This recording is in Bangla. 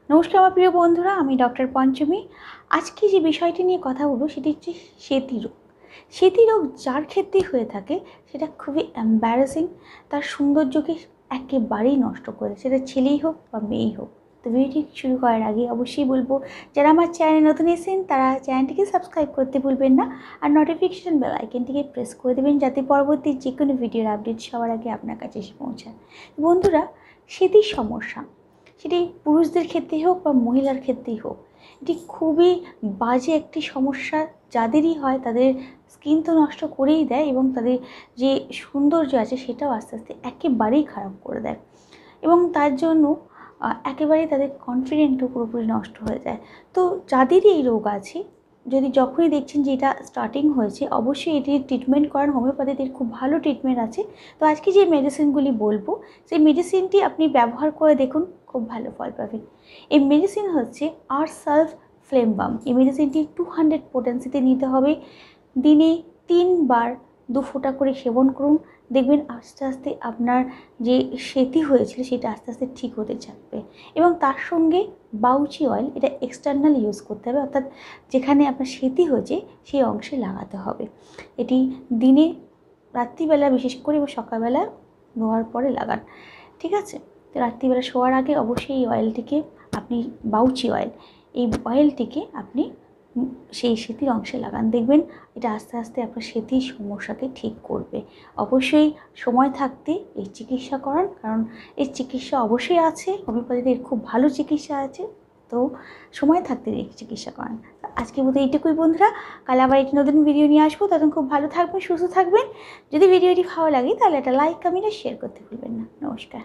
নমস্কার আমার প্রিয় বন্ধুরা, আমি ডক্টর পঞ্চমী। আজকে যে বিষয়টি নিয়ে কথা বলবো সেটি হচ্ছে সেতি রোগ। সেতি রোগ যার ক্ষেত্রেই হয়ে থাকে সেটা খুবই এম্বারাসিং, তার সৌন্দর্যকে একেবারেই নষ্ট করে, সেটা ছেলেই হোক বা মেয়েই হোক। তো ভিডিওটি শুরু করার আগে অবশ্যই বলবো, যারা আমার চ্যানেলে নতুন এসেছেন তারা চ্যানেলটিকে সাবস্ক্রাইব করতে ভুলবেন না, আর নোটিফিকেশান বেল আইকনটিকে প্রেস করে দেবেন যাতে পরবর্তী যে কোনো ভিডিওর আপডেট সবার আগে আপনার কাছে এসে পৌঁছায়। বন্ধুরা, সেতির সমস্যা সেটি পুরুষদের ক্ষেত্রেই হোক বা মহিলার ক্ষেত্রেই হোক, এটি খুবই বাজে একটি সমস্যা। যাদেরই হয় তাদের স্কিন তো নষ্ট করেই দেয় এবং তাদের যে সৌন্দর্য আছে সেটাও আস্তে আস্তে একেবারেই খারাপ করে দেয়, এবং তার জন্য একেবারেই তাদের কনফিডেন্টও পুরোপুরি নষ্ট হয়ে যায়। তো যাদেরই এই রোগ আছে, যদি যখনই দেখছেন যে এটা স্টার্টিং হয়েছে, অবশ্যই এটির ট্রিটমেন্ট করান। হোমিওপ্যাথিতে খুব ভালো ট্রিটমেন্ট আছে। তো আজকে যে মেডিসিনগুলি বলবো সেই মেডিসিনটি আপনি ব্যবহার করে দেখুন, খুব ভালো ফল পাবেন। এই মেডিসিন হচ্ছে আরসালফ ফ্লেম বাম। এই মেডিসিনটি 200 পোটেন্সিতে নিতে হবে। দিনে 3 বার 2 ফোঁটা করে সেবন করুন। দেখবেন আস্তে আস্তে আপনার যে সেতি হয়েছিল সেটা আস্তে আস্তে ঠিক হতে থাকবে। এবং তার সঙ্গে বাউচি অয়েল, এটা এক্সটার্নাল ইউজ করতে হবে, অর্থাৎ যেখানে আপনার সেতি হয়েছে সেই অংশে লাগাতে হবে। এটি দিনে রাত্রিবেলা বিশেষ করে এবং সকালবেলা ধোয়ার পরে লাগান, ঠিক আছে? তো রাত্রিবেলা শোয়ার আগে অবশ্যই এই অয়েলটিকে আপনি, বাউচি অয়েল, এই অয়েলটিকে আপনি সেই সেতির অংশে লাগান। দেখবেন এটা আস্তে আস্তে আপনার সেতির সমস্যাকে ঠিক করবে। অবশ্যই সময় থাকতে এই চিকিৎসা করান, কারণ এই চিকিৎসা অবশ্যই আছে, হোমিওপ্যাথিতে খুব ভালো চিকিৎসা আছে। তো সময় থাকতে এই চিকিৎসা করান। আজকের মতো এইটুকুই বন্ধুরা, কাল আবার একটি নতুন ভিডিও নিয়ে আসবো। তখন খুব ভালো থাকবেন, সুস্থ থাকবেন। যদি ভিডিওটি ভালো লাগে তাহলে একটা লাইক, কমেন্ট আর শেয়ার করতে ভুলবেন না। নমস্কার।